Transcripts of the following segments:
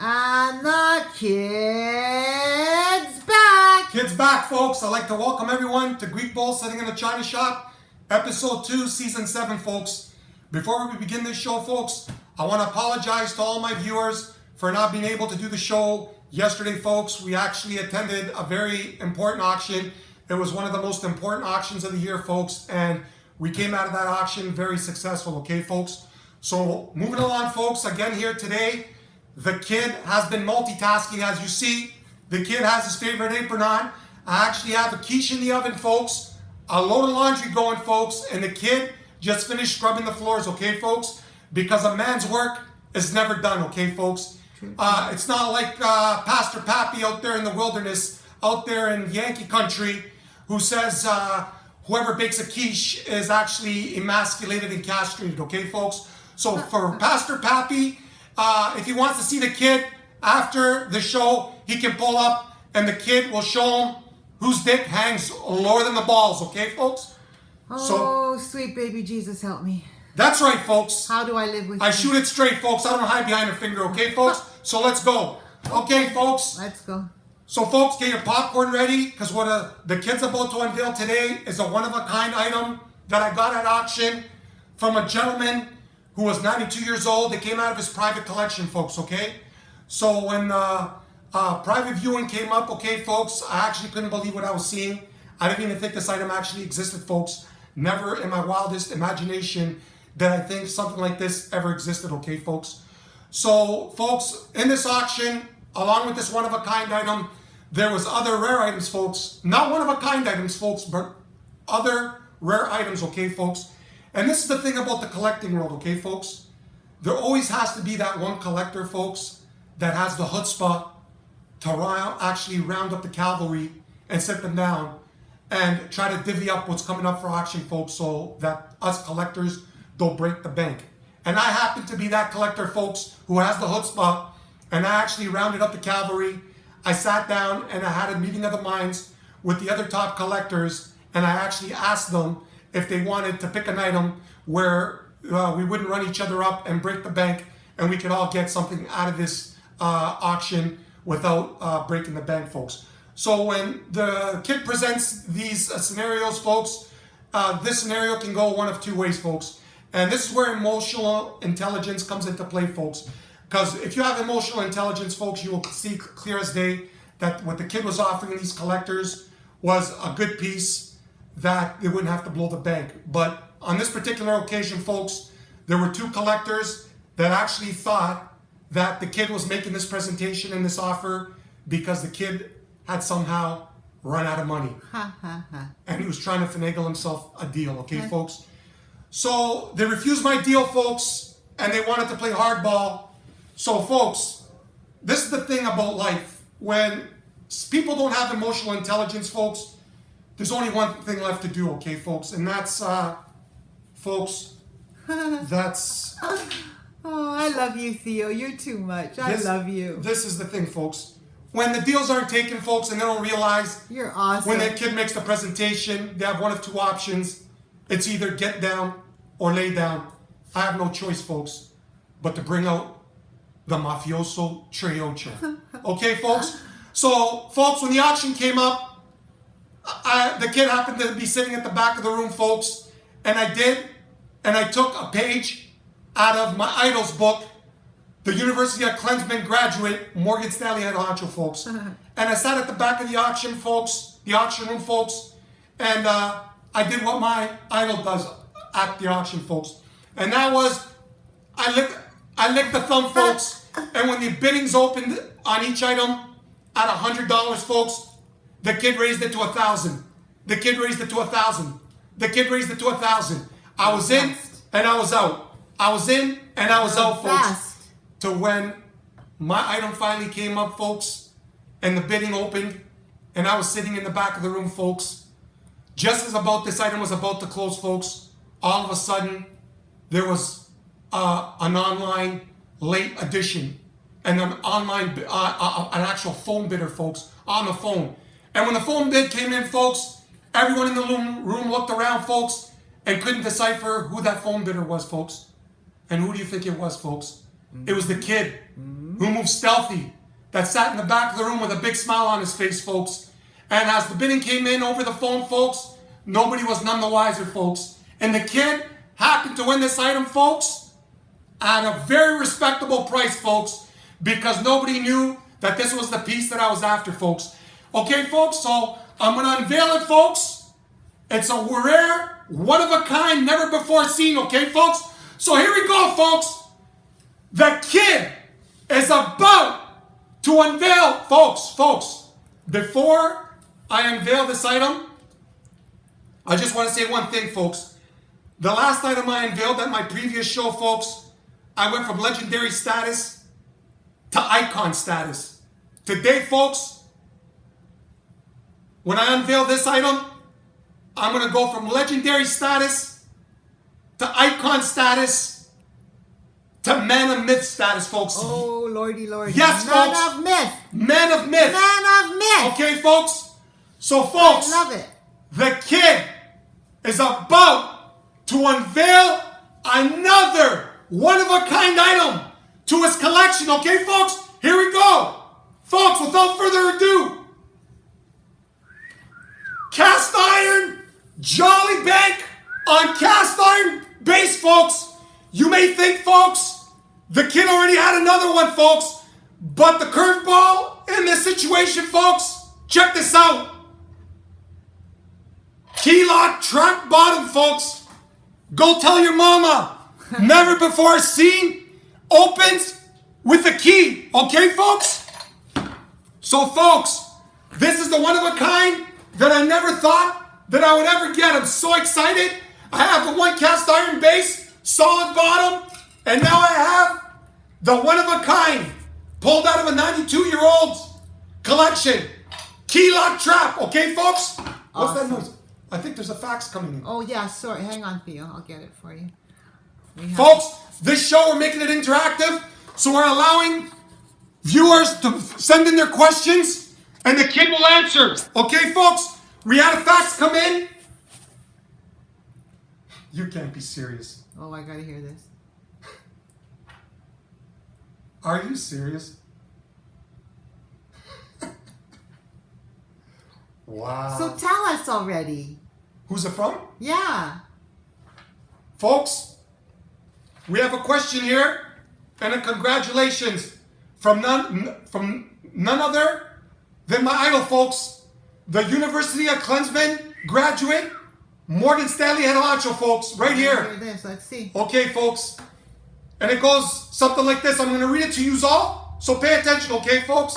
And the kid's back. Kids back, folks. I'd like to welcome everyone to Greek Bowl Sitting in the China Shop, Episode 2, Season 7, folks. Before we begin this show, folks, I want to apologize to all my viewers for not being able to do the show yesterday, folks. We actually attended a very important auction. It was one of the most important auctions of the year, folks, and we came out of that auction very successful, okay, folks? So, moving along, folks, again here today, the kid has been multitasking. As you see, the kid has his favorite apron on. I actually have a quiche in the oven, folks, a load of laundry going, folks, and the kid just finished scrubbing the floors, okay, folks? Because a man's work is never done, okay, folks? It's not like Pastor Pappy out there in the wilderness, out there in Yankee country, who says whoever bakes a quiche is actually emasculated and castrated, okay, folks? So for Pastor Pappy, if he wants to see the kid after the show, he can pull up and the kid will show him whose dick hangs lower than the balls, okay, folks? Oh, sweet baby Jesus, help me. That's right, folks. How do I live with I you? shoot it straight, folks. I don't hide behind a finger, okay, folks? So let's go. Okay, folks? Let's go. So, folks, get your popcorn ready, because what the kid's about to unveil today is a one-of-a-kind item that I got at auction from a gentleman who was 92 years old. It came out of his private collection, folks, okay? So when private viewing came up, okay, folks, I actually couldn't believe what I was seeing. I didn't even think this item actually existed, folks. Never in my wildest imagination did I think something like this ever existed, okay, folks? So, folks, in this auction, along with this one-of-a-kind item, there was other rare items, folks. Not one-of-a-kind items, folks, but other rare items, okay, folks? And this is the thing about the collecting world, okay, folks? There always has to be that one collector, folks, that has the chutzpah to actually round up the cavalry and sit them down and try to divvy up what's coming up for auction, folks, so that us collectors don't break the bank. And I happen to be that collector, folks, who has the chutzpah, and I actually rounded up the cavalry. I sat down and I had a meeting of the minds with the other top collectors, and I actually asked them if they wanted to pick an item where we wouldn't run each other up and break the bank, and we could all get something out of this auction without breaking the bank, folks. So when the kid presents these scenarios, folks, this scenario can go one of two ways, folks. And this is where emotional intelligence comes into play, folks. Because if you have emotional intelligence, folks, you will see clear as day that what the kid was offering these collectors was a good piece that they wouldn't have to blow the bank. But on this particular occasion, folks, there were two collectors that actually thought that the kid was making this presentation and this offer because the kid had somehow run out of money. And he was trying to finagle himself a deal, okay, folks? So they refused my deal, folks, and they wanted to play hardball. So, folks, this is the thing about life. When people don't have emotional intelligence, folks, there's only one thing left to do, okay, folks? And that's, folks, that's... Oh, I love you, Theo. You're too much. I love you. This is the thing, folks. When the deals aren't taken, folks, and they don't realize... You're awesome. When that kid makes the presentation, they have one of two options. It's either get down or lay down. I have no choice, folks, but to bring out the mafioso triocha. Okay, folks? So, folks, when the auction came up, the kid happened to be sitting at the back of the room, folks, and I took a page out of my idol's book, the University of Klinsmann graduate, Morgan Stanley head honcho, folks. And I sat at the back of the auction, folks, the auction room, folks, and I did what my idol does at the auction, folks. And that was, I licked the thumb, folks, and when the biddings opened on each item at $100, folks, the kid raised it to 1,000. The kid raised it to 1,000. The kid raised it to 1,000. I was in and I was out. I was in and I was out, folks. To when my item finally came up, folks, and the bidding opened, and I was sitting in the back of the room, folks. Just as about this item was about to close, folks, all of a sudden, there was an online late edition and an online, an actual phone bidder, folks, on the phone. And when the phone bid came in, folks, everyone in the room looked around, folks, and couldn't decipher who that phone bidder was, folks. And who do you think it was, folks? It was the kid who moved stealthy, that sat in the back of the room with a big smile on his face, folks. And as the bidding came in over the phone, folks, nobody was none the wiser, folks. And the kid happened to win this item, folks, at a very respectable price, folks, because nobody knew that this was the piece that I was after, folks. Okay, folks, so I'm going to unveil it, folks. It's a rare, one-of-a-kind, never-before seen, okay, folks? So here we go, folks. The kid is about to unveil, folks, before I unveil this item, I just want to say one thing, folks. The last item I unveiled at my previous show, folks, I went from legendary status to icon status. Today, folks, when I unveil this item, I'm going to go from legendary status to icon status to man of myth status, folks. Oh, lordy. Yes, Man folks. of myth. Man of myth. Man of myth. Okay, folks? So, folks, I love it. the kid is about to unveil another one-of-a-kind item to his collection. Okay, folks? Here we go. Folks, without further ado, cast iron Jolly Bank on cast iron base, folks. You may think, folks, the kid already had another one, folks, but the curveball in this situation, folks, check this out. Key lock track bottom, folks. Go tell your mama. Never before seen. Opens with a key. Okay, folks? So, folks, this is the one of a kind that I never thought that I would ever get. I'm so excited. I have the one cast iron base, solid bottom, and now I have the one of a kind pulled out of a 92-year-old's collection. Key lock trap. Okay, folks? What's that noise? I think there's a fax coming in. Oh, yeah, sorry. Hang on, Theo. I'll get it for you. Folks, this show, we're making it interactive, so we're allowing viewers to send in their questions, and the kid will answer. Okay, folks? We had a fax come in. You can't be serious. Oh, I gotta hear this. Are you serious? Wow. So tell us already. Who's it from? Yeah. Folks, we have a question here, and a congratulations from none other than my idol, folks, the University of Klinsmann graduate, Morgan Stanley Hedelancho, folks, right here. Hear this. Let's see. Okay, folks, and it goes something like this. I'm going to read it to you all, so pay attention, okay, folks?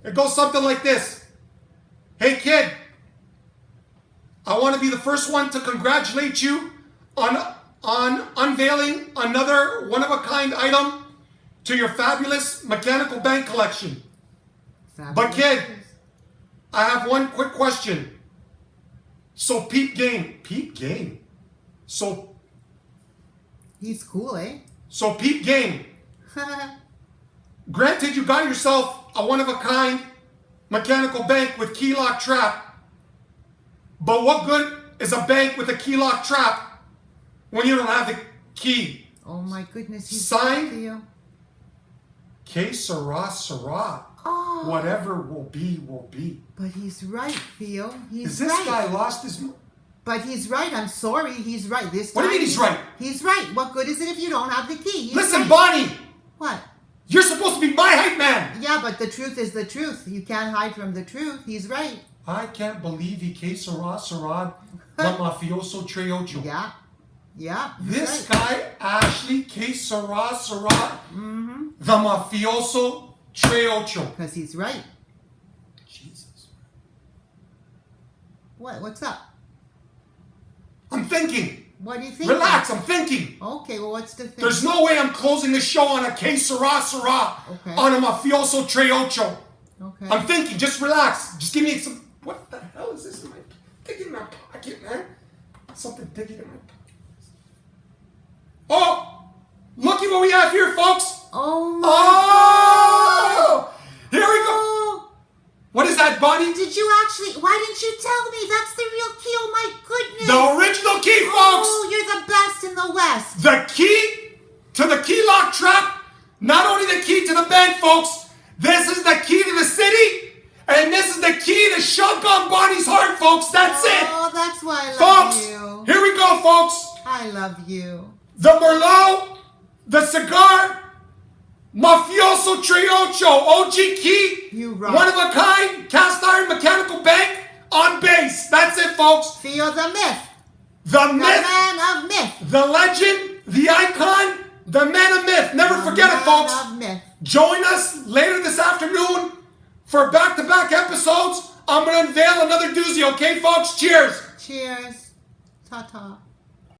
It goes something like this. Hey, kid, I want to be the first one to congratulate you on unveiling another one-of-a-kind item to your fabulous mechanical bank collection. But kid, I have one quick question. So peep game. So He's cool, eh? So peep game. Granted, you got yourself a one-of-a-kind mechanical bank with key lock trap. But what good is a bank with a key lock trap when you don't have the key? Oh my goodness. He's Signed? Theo. Que sera, sera. Oh. Whatever will be, will be. But he's right, Theo. He's Is this right. guy lost his... But he's right. I'm sorry. He's right. This What do you time mean he's right? He's right. What good is it if you don't have the key? He's Listen, right. Bonnie, What? you're supposed to be my hype man. Yeah, but the truth is the truth. You can't hide from the truth. He's right. I can't believe he que sera, sera, la mafioso treocho. Yeah. Yeah. he's This right. guy, Ashley, que sera, sera, the mafioso treocho. Because he's right. Jesus. What? What's up? I'm thinking. What do you think? Relax, I'm thinking. Okay, well, what's the thing? There's no way I'm closing the show on a que sera, sera, Okay. on a mafioso treocho. Okay. I'm thinking, just relax. Just give me some... What the hell is this in my... Digging in my pocket, man. Something digging in my pocket. Oh! Looky what we have here, folks! Oh my Oh! Here we go! Oh, What is that, Bonnie? did you actually? Why didn't you tell me? That's the real key. Oh my goodness. The original key, folks! Oh, you're the best in the West. The key to the key lock trap, not Bonnie's heart, folks. That's it. Oh, that's why I love Folks, you. here we go, folks. I love you. The Merlot, the cigar, Mafioso Triocho, OG Key, You rock. one of a kind, cast iron mechanical bank on base. That's it, folks. Theo the myth. The The myth, man of myth. the legend, the icon, the man of myth. Never The forget it, man folks. of myth. Join us later this afternoon for back-to-back episodes. I'm going to unveil another doozy, okay, folks? Cheers. Cheers. Ta-ta.